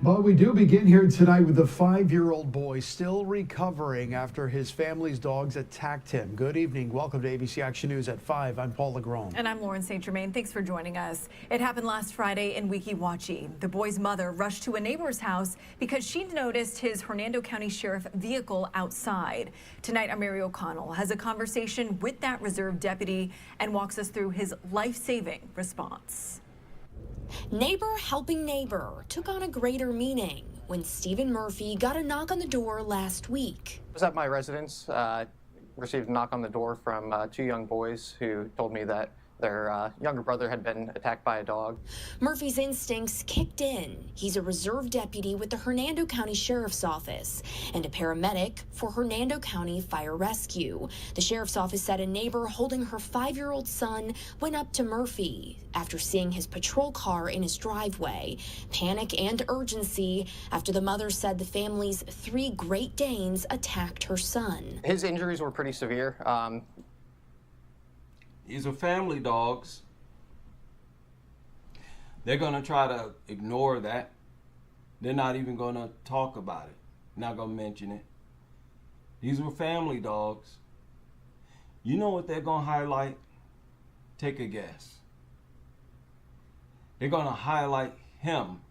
But we do begin here tonight with the 5-year-old boy still recovering after his family's dogs attacked him. Good evening. Welcome to ABC Action News at 5. I'm Paul LeGrone. And I'm Lauren St. Germain. Thanks for joining us. It happened last Friday in Weeki Wachee. The boy's mother rushed to a neighbor's house because she noticed his Hernando County Sheriff vehicle outside. Tonight, our Mary O'Connell has a conversation with that reserve deputy and walks us through his life-saving response. Neighbor helping neighbor took on a greater meaning when Stephen Murphy got a knock on the door last week. I was at my residence, received a knock on the door from two young boys who told me that their younger brother had been attacked by a dog. Murphy's instincts kicked in. He's a reserve deputy with the Hernando County Sheriff's Office and a paramedic for Hernando County Fire Rescue. The Sheriff's Office said a neighbor holding her 5-year-old son went up to Murphy after seeing his patrol car in his driveway. Panic and urgency after the mother said the family's 3 Great Danes attacked her son. His injuries were pretty severe. These are family dogs. They're going to try to ignore that. They're not even going to talk about it. Not going to mention it. These were family dogs. You know what they're going to highlight? Take a guess. They're going to highlight him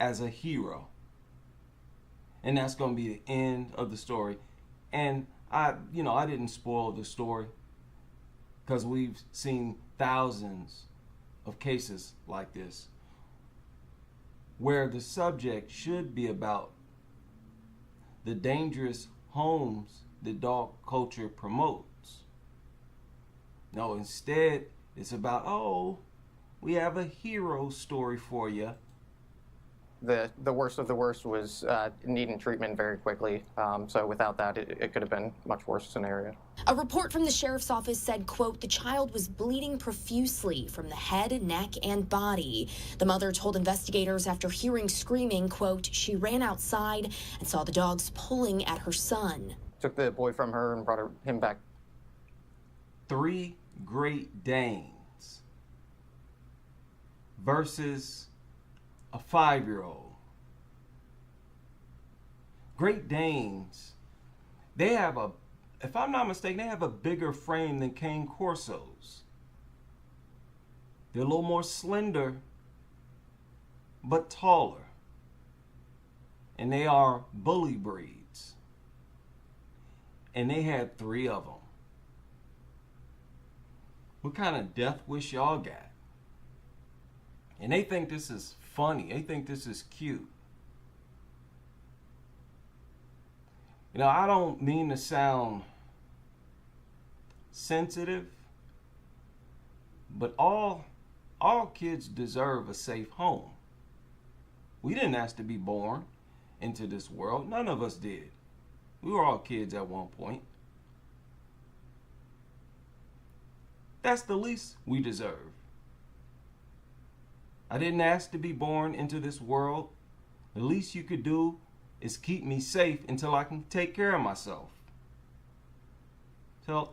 as a hero. And that's going to be the end of the story. And I didn't spoil the story, because we've seen thousands of cases like this where the subject should be about the dangerous homes that dog culture promotes. No, instead it's about, oh, we have a hero story for you. The worst of the worst was needing treatment very quickly. So without that, it could have been a much worse scenario. A report from the Sheriff's Office said, quote, the child was bleeding profusely from the head, neck, and body. The mother told investigators after hearing screaming, quote, she ran outside and saw the dogs pulling at her son. Took the boy from her and brought him back. 3 Great Danes versus a 5-year-old. Great Danes, they have if I'm not mistaken, they have a bigger frame than Cane Corsos. They're a little more slender, but taller. And they are bully breeds. And they had 3 of them. What kind of death wish y'all got? And they think this is funny. They think this is cute. You know, I don't mean to sound sensitive, but all kids deserve a safe home. We didn't ask to be born into this world. None of us did. We were all kids at one point. That's the least we deserve. I didn't ask to be born into this world. The least you could do is keep me safe until I can take care of myself.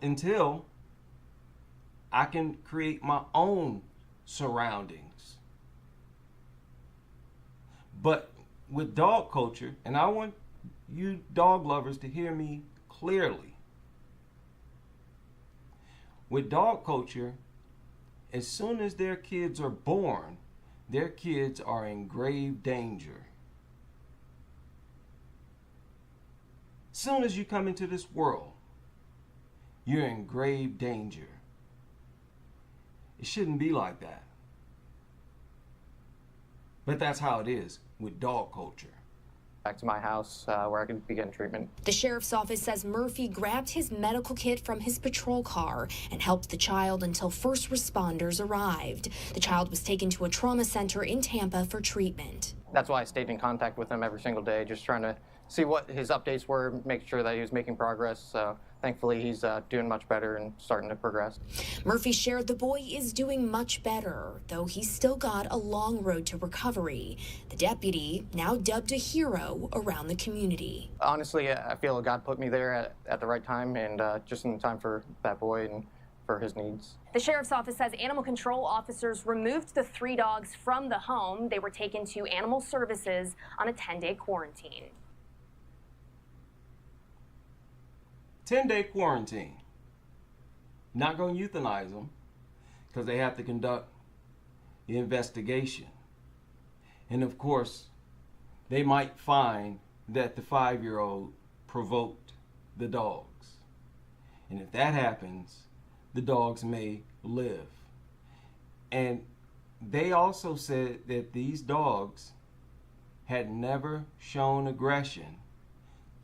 Until I can create my own surroundings. But with dog culture, and I want you dog lovers to hear me clearly. With dog culture, as soon as their kids are born, their kids are in grave danger. Soon as you come into this world, you're in grave danger. It shouldn't be like that. But that's how it is with dog culture. Back to my house where I could begin treatment. The Sheriff's Office says Murphy grabbed his medical kit from his patrol car and helped the child until first responders arrived. The child was taken to a trauma center in Tampa for treatment. That's why I stayed in contact with him every single day, just trying to see what his updates were, make sure that he was making progress. So thankfully, he's doing much better and starting to progress. Murphy shared the boy is doing much better, though he's still got a long road to recovery. The deputy, now dubbed a hero around the community. Honestly, I feel God put me there at the right time and just in time for that boy and for his needs. The sheriff's office says animal control officers removed the 3 dogs from the home. They were taken to animal services on a 10-day quarantine. 10-day quarantine. Not going to euthanize them because they have to conduct the investigation. And of course, they might find that the 5-year-old provoked the dogs. And if that happens, the dogs may live. And they also said that these dogs had never shown aggression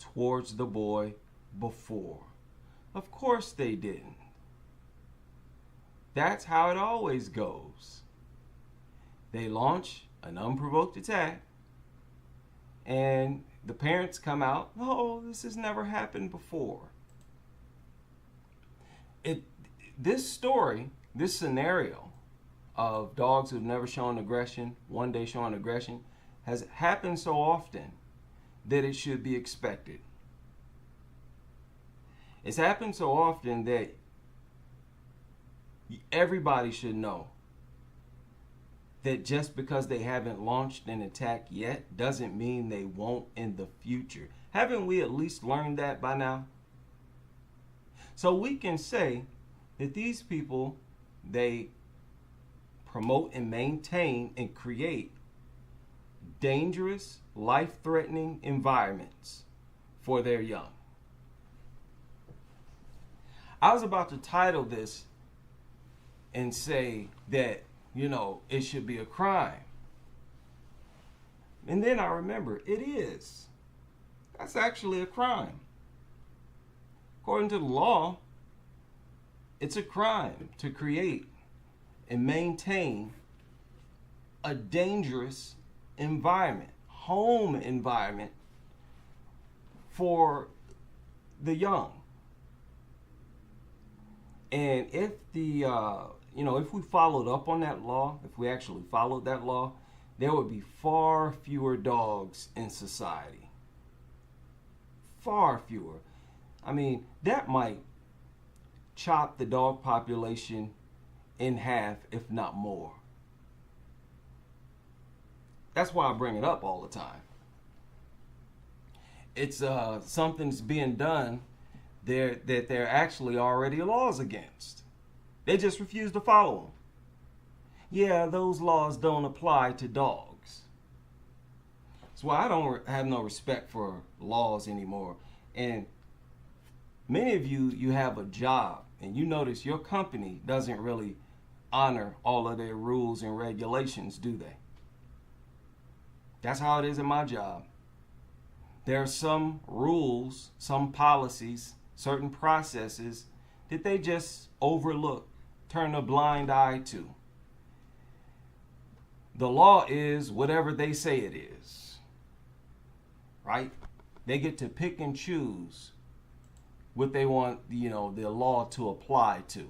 towards the boy before. Of course they didn't. That's how it always goes. They launch an unprovoked attack, and the parents come out, oh, this has never happened before. This story, this scenario of dogs who've never shown aggression, one day showing aggression, has happened so often that it should be expected. It's happened so often that everybody should know that just because they haven't launched an attack yet doesn't mean they won't in the future. Haven't we at least learned that by now? So we can say that these people, they promote and maintain and create dangerous, life-threatening environments for their young. I was about to title this and say that, it should be a crime. And then I remember, it is. That's actually a crime. According to the law, it's a crime to create and maintain a dangerous environment, home environment for the young. And if if we followed up on that law, if we actually followed that law, there would be far fewer dogs in society. Far fewer. I mean, that might chop the dog population in half, if not more. That's why I bring it up all the time. It's something's being done there that there actually already laws against. They just refuse to follow them. Yeah, those laws don't apply to dogs. That's why I don't have no respect for laws anymore. And many of you have a job, and you notice your company doesn't really honor all of their rules and regulations, do they? That's how it is in my job. There are some rules, some policies, certain processes that they just overlook, turn a blind eye to. The law is whatever they say it is, right? They get to pick and choose what they want, the law to apply to.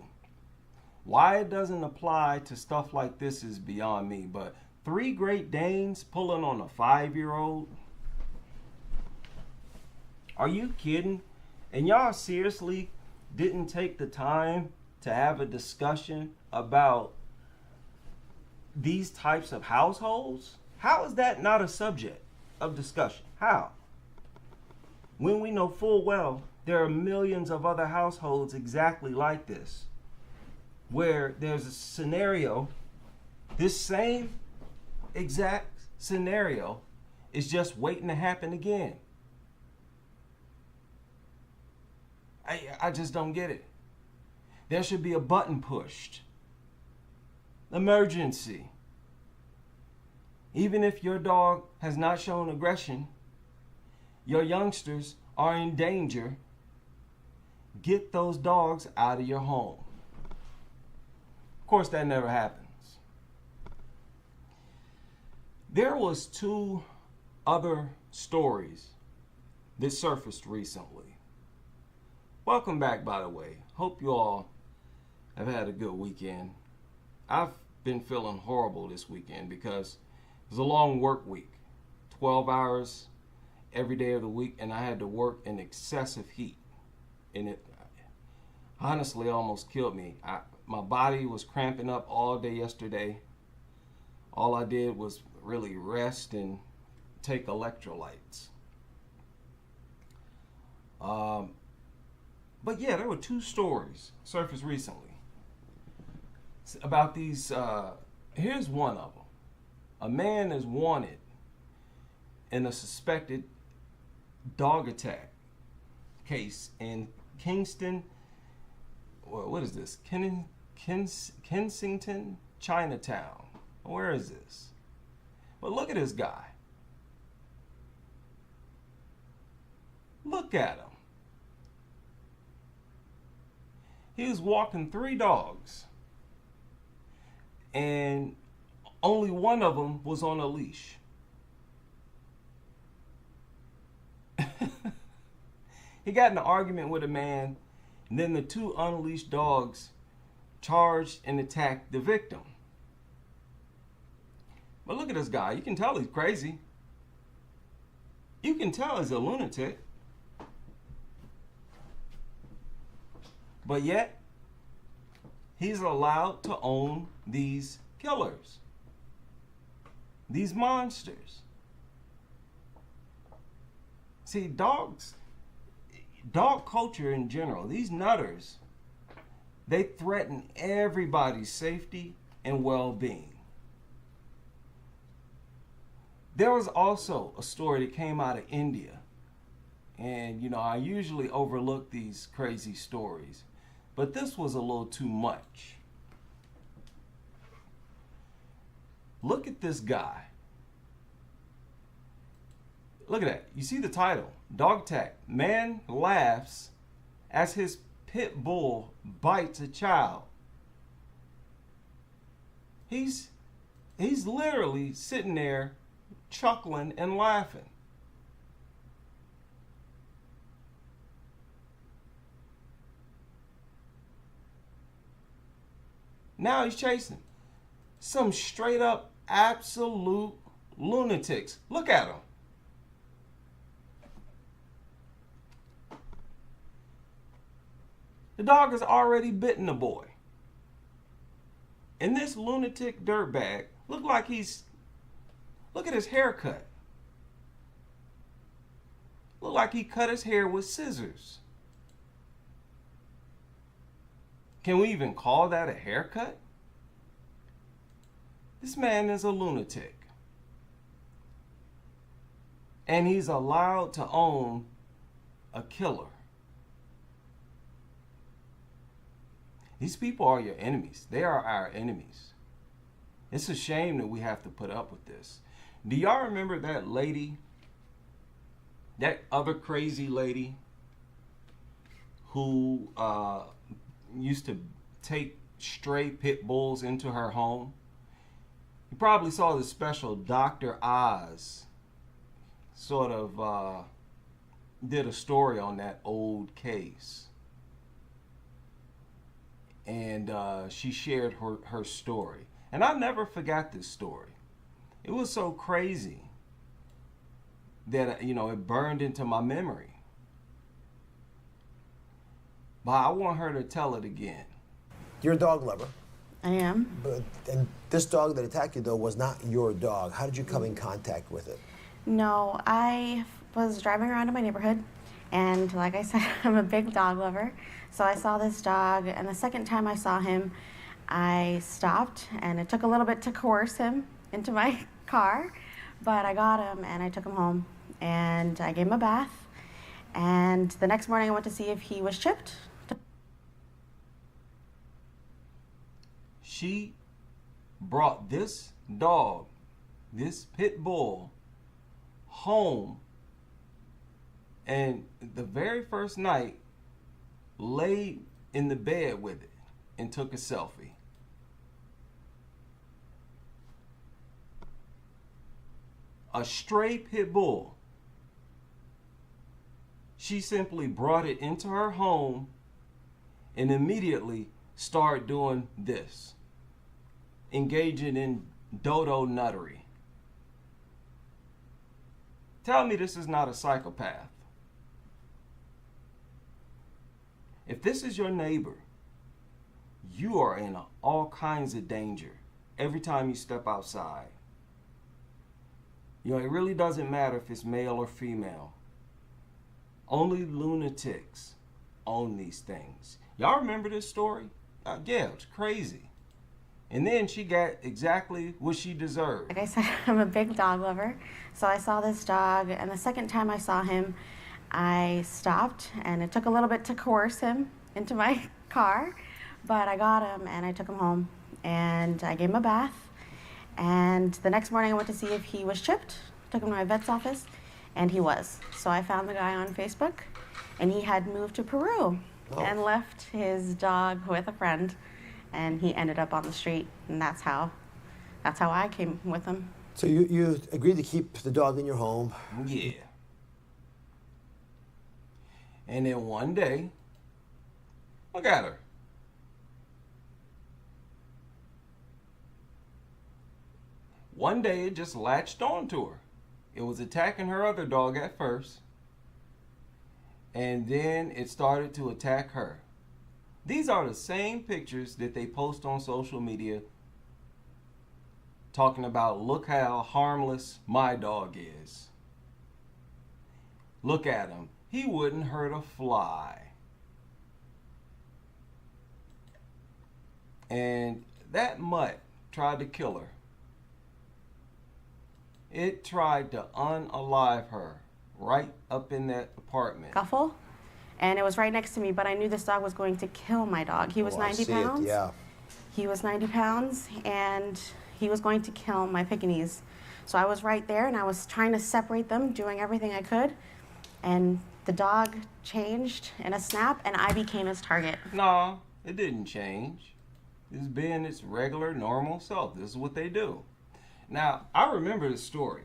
Why it doesn't apply to stuff like this is beyond me, but 3 Great Danes pulling on a 5-year-old? Are you kidding? And y'all seriously didn't take the time to have a discussion about these types of households? How is that not a subject of discussion? How? When we know full well there are millions of other households exactly like this, where there's a scenario, this same exact scenario is just waiting to happen again. I just don't get it. There should be a button pushed. Emergency. Even if your dog has not shown aggression, your youngsters are in danger, get those dogs out of your home. Of course, that never happens. There was 2 other stories that surfaced recently. Welcome back, by the way. Hope you all have had a good weekend. I've been feeling horrible this weekend because it was a long work week, 12 hours every day of the week, and I had to work in excessive heat. And honestly almost killed me. My body was cramping up all day yesterday. All I did was really rest and take electrolytes. But yeah, there were 2 stories surfaced recently about these. Here's one of them. A man is wanted in a suspected dog attack case in Kingston. What is this? Kensington, Chinatown. Where is this? But look at this guy. Look at him. He was walking 3 dogs, and only one of them was on a leash. He got in an argument with a man, and then the 2 unleashed dogs charged and attacked the victim. But look at this guy. You can tell he's crazy. You can tell he's a lunatic. But yet, he's allowed to own these killers, these monsters. See, dog culture in general, these nutters, they threaten everybody's safety and well-being. There was also a story that came out of India. And, you know, I usually overlook these crazy stories, but this was a little too much. Look at this guy. Look at that. You see the title, Dog Attack. Man laughs as his pit bull bites a child. He's literally sitting there chuckling and laughing. Now he's chasing some straight up absolute lunatics. Look at him. The dog has already bitten the boy. And this lunatic dirtbag look at his haircut. Look like he cut his hair with scissors. Can we even call that a haircut? This man is a lunatic. And he's allowed to own a killer. These people are your enemies. They are our enemies. It's a shame that we have to put up with this. Do y'all remember that lady, that other crazy lady who used to take stray pit bulls into her home? You probably saw the special Dr. Oz sort of did a story on that old case. And she shared her story. And I never forgot this story. It was so crazy that, you know, it burned into my memory. But I want her to tell it again. You're a dog lover. I am. And this dog that attacked you, though, was not your dog. How did you come in contact with it? No, I was driving around in my neighborhood, and like I said, I'm a big dog lover. So I saw this dog, and the second time I saw him, I stopped, and it took a little bit to coerce him into my car, but I got him, and I took him home, and I gave him a bath, and the next morning I went to see if he was chipped. She brought this dog, this pit bull, home, and the very first night laid in the bed with it and took a selfie. A stray pit bull. She simply brought it into her home and immediately started doing this, engaging in dodo nuttery. Tell me this is not a psychopath. If this is your neighbor, you are in all kinds of danger every time you step outside. You know, it really doesn't matter if it's male or female. Only lunatics own these things. Y'all remember this story? Yeah, it's crazy. And then she got exactly what she deserved. Like I said, I'm a big dog lover, so I saw this dog, and the second time I saw him, I stopped, and it took a little bit to coerce him into my car, but I got him, and I took him home, and I gave him a bath, and the next morning I went to see if he was chipped, took him to my vet's office, and he was. So I found the guy on Facebook, and he had moved to Peru and left his dog with a friend, and he ended up on the street, and that's how I came with him. So you agreed to keep the dog in your home. Yeah. And then one day, look at her. One day it just latched onto her. It was attacking her other dog at first, and then it started to attack her. These are the same pictures that they post on social media talking about, look how harmless my dog is. Look at him. He wouldn't hurt a fly. And that mutt tried to kill her. It tried to unalive her right up in that apartment. Scuffle, and it was right next to me, but I knew this dog was going to kill my dog. He was 90 pounds. Yeah. He was 90 pounds, and he was going to kill my Pekingese. So I was right there, and I was trying to separate them, doing everything I could, and the dog changed in a snap, and I became his target. No, it didn't change. It's being its regular, normal self. This is what they do. Now, I remember the story.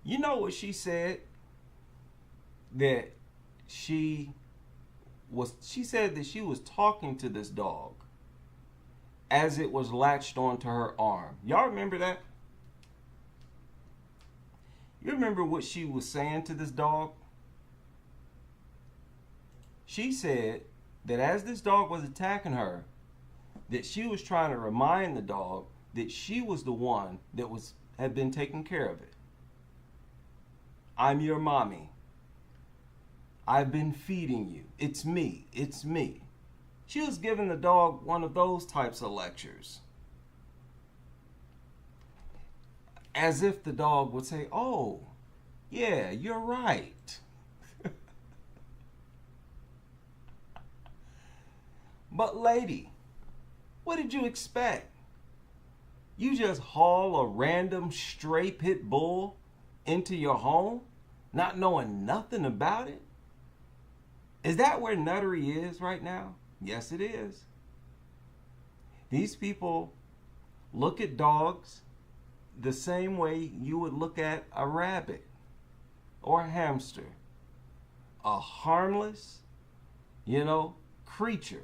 You know what she said? That she said that she was talking to this dog as it was latched onto her arm. Y'all remember that? You remember what she was saying to this dog? She said that as this dog was attacking her, that she was trying to remind the dog that she was the one that had been taking care of it. I'm your mommy. I've been feeding you. It's me. It's me. She was giving the dog one of those types of lectures. As if the dog would say, oh, yeah, you're right. But lady, what did you expect? You just haul a random stray pit bull into your home, not knowing nothing about it? Is that where nuttery is right now? Yes, it is. These people look at dogs the same way you would look at a rabbit or a hamster. A harmless, creature.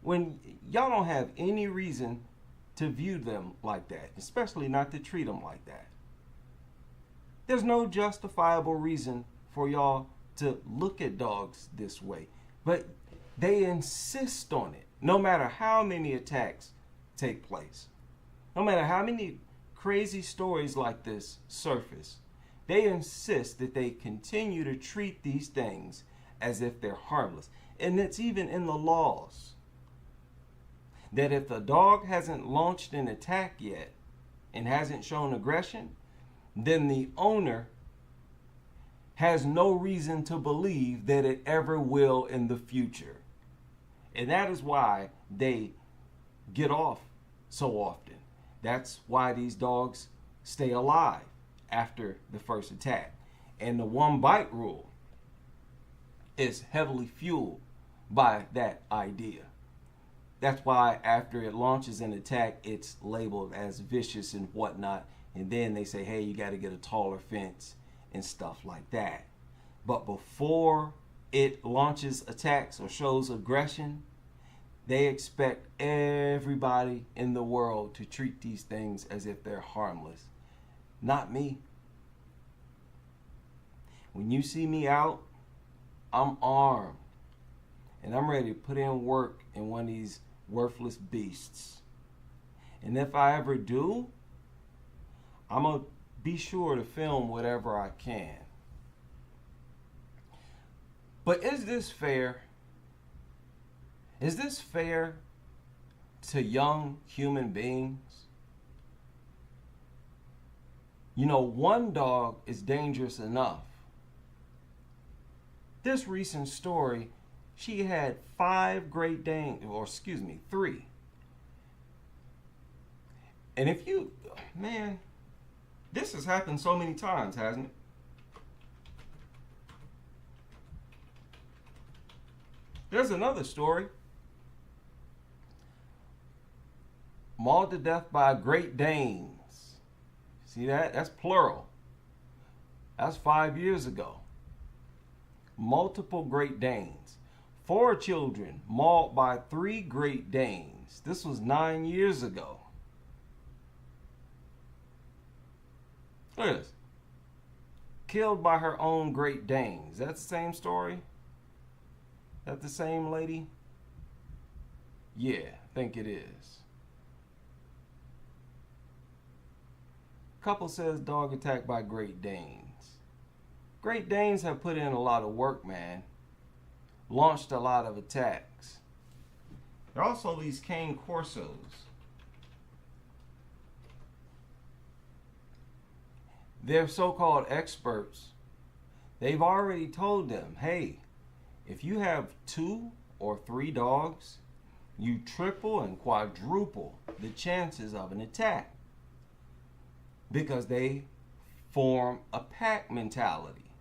When y'all don't have any reason to view them like that, especially not to treat them like that. There's no justifiable reason for y'all to look at dogs this way, but they insist on it, no matter how many attacks take place. No matter how many crazy stories like this surface, they insist that they continue to treat these things as if they're harmless. And it's even in the laws that if the dog hasn't launched an attack yet and hasn't shown aggression, then the owner has no reason to believe that it ever will in the future. And that is why they get off so often. That's why these dogs stay alive after the first attack. And the one bite rule is heavily fueled by that idea. That's why after it launches an attack, it's labeled as vicious and whatnot. And then they say, hey, you got to get a taller fence and stuff like that. But before it launches attacks or shows aggression, they expect everybody in the world to treat these things as if they're harmless. Not me. When you see me out, I'm armed. and I'm ready to put in work in one of these worthless beasts. And if I ever do, I'm going to be sure to film whatever I can. But is this fair? Is this fair to young human beings? You know, one dog is dangerous enough. This recent story, she had 5 Great Danes, or excuse me, 3. And if you, man, this has happened so many times, hasn't it? There's another story. Mauled to death by Great Danes. See that? That's plural. That's 5 years ago. Multiple Great Danes. 4 children mauled by 3 Great Danes. This was 9 years ago. Look at this. Killed by her own Great Danes. That's the same story? That the same lady? Yeah, I think it is. Couple says dog attacked by Great Danes. Great Danes have put in a lot of work, man. Launched a lot of attacks. There are also these cane corsos. They're so-called experts. They've already told them, hey, if you have 2 or 3 dogs, you triple and quadruple the chances of an attack. Because they form a pack mentality.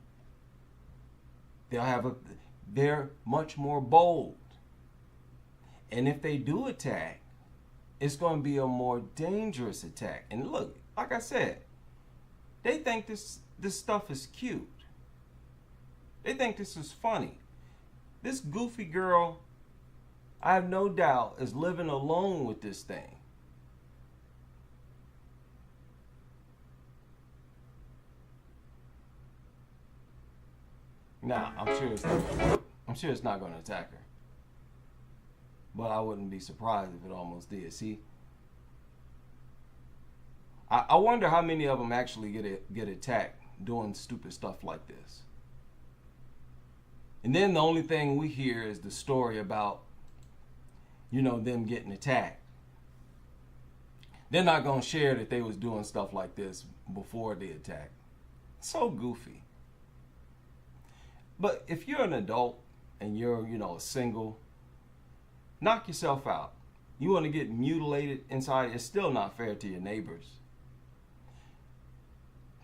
They're much more bold. And if they do attack, it's going to be a more dangerous attack. And look, like I said, they think this stuff is cute. They think this is funny. This goofy girl, I have no doubt, is living alone with this thing. Now, I'm sure it's not going to attack her. But I wouldn't be surprised if it almost did. See? I wonder how many of them actually get attacked doing stupid stuff like this. And then the only thing we hear is the story about, you know, them getting attacked. They're not going to share that they was doing stuff like this before the attack. So goofy. But if you're an adult and you're, you know, single, knock yourself out. You want to get mutilated inside, it's still not fair to your neighbors.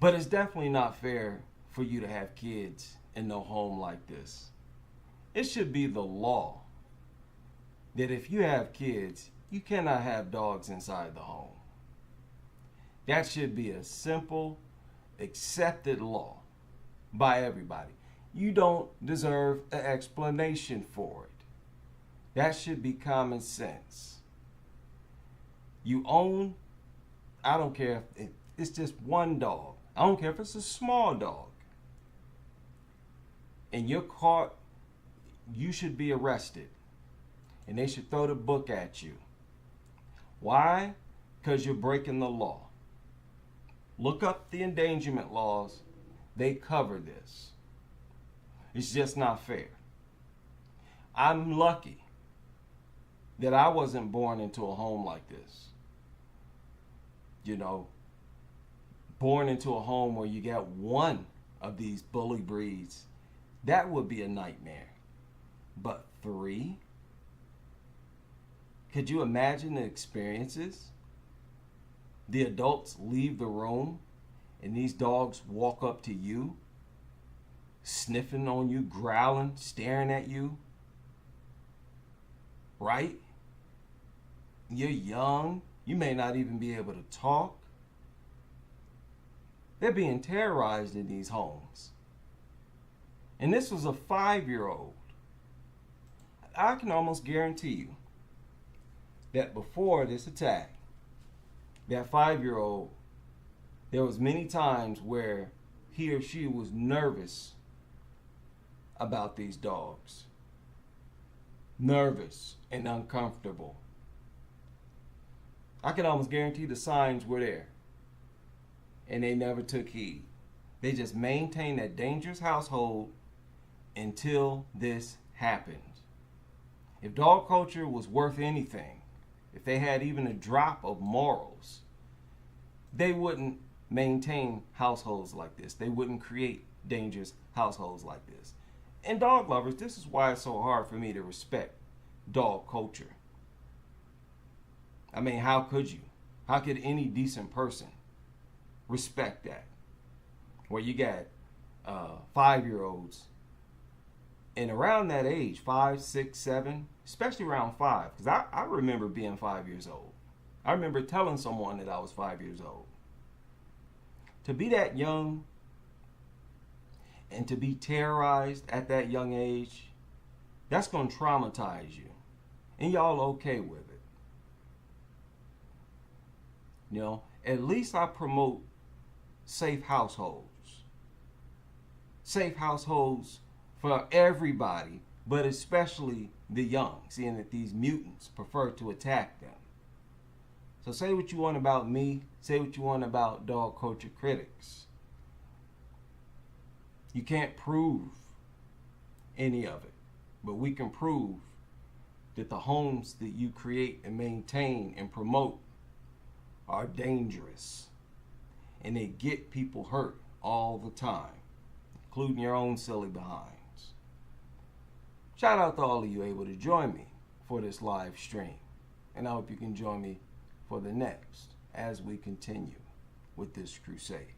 But it's definitely not fair for you to have kids in no home like this. It should be the law that if you have kids, you cannot have dogs inside the home. That should be a simple, accepted law by everybody. You don't deserve an explanation for it. That should be common sense. You own, I don't care if it's just one dog. I don't care if it's a small dog. And you're caught, you should be arrested. And they should throw the book at you. Why? Because you're breaking the law. Look up the endangerment laws. They cover this. It's just not fair. I'm lucky that I wasn't born into a home like this. You know, born into a home where you got one of these bully breeds, that would be a nightmare. But 3? Could you imagine the experiences? The adults leave the room and these dogs walk up to you, sniffing on you, growling, staring at you. Right? You're young. You may not even be able to talk. They're being terrorized in these homes. And this was a 5-year-old. I can almost guarantee you that before this attack, that 5-year-old, there was many times where he or she was nervous about these dogs. nervous and uncomfortable. I can almost guarantee the signs were there, and they never took heed. They just maintained that dangerous household until this happened. If dog culture was worth anything, if they had even a drop of morals, they wouldn't maintain households like this. They wouldn't create dangerous households like this. And dog lovers, this is why it's so hard for me to respect dog culture. I mean, how could you? How could any decent person respect that? Where you got 5-year-olds, and around that age, 5, 6, 7, especially around 5, because I remember being 5 years old. I remember telling someone that I was 5 years old. To be that young and to be terrorized at that young age, that's going to traumatize you. And y'all okay with it. You know, at least I promote safe households. Safe households for everybody, but especially the young, seeing that these mutants prefer to attack them. So say what you want about me, say what you want about dog culture critics. You can't prove any of it, but we can prove that the homes that you create and maintain and promote are dangerous, and they get people hurt all the time, including your own silly behinds. Shout out to all of you able to join me for this live stream, and I hope you can join me for the next as we continue with this crusade.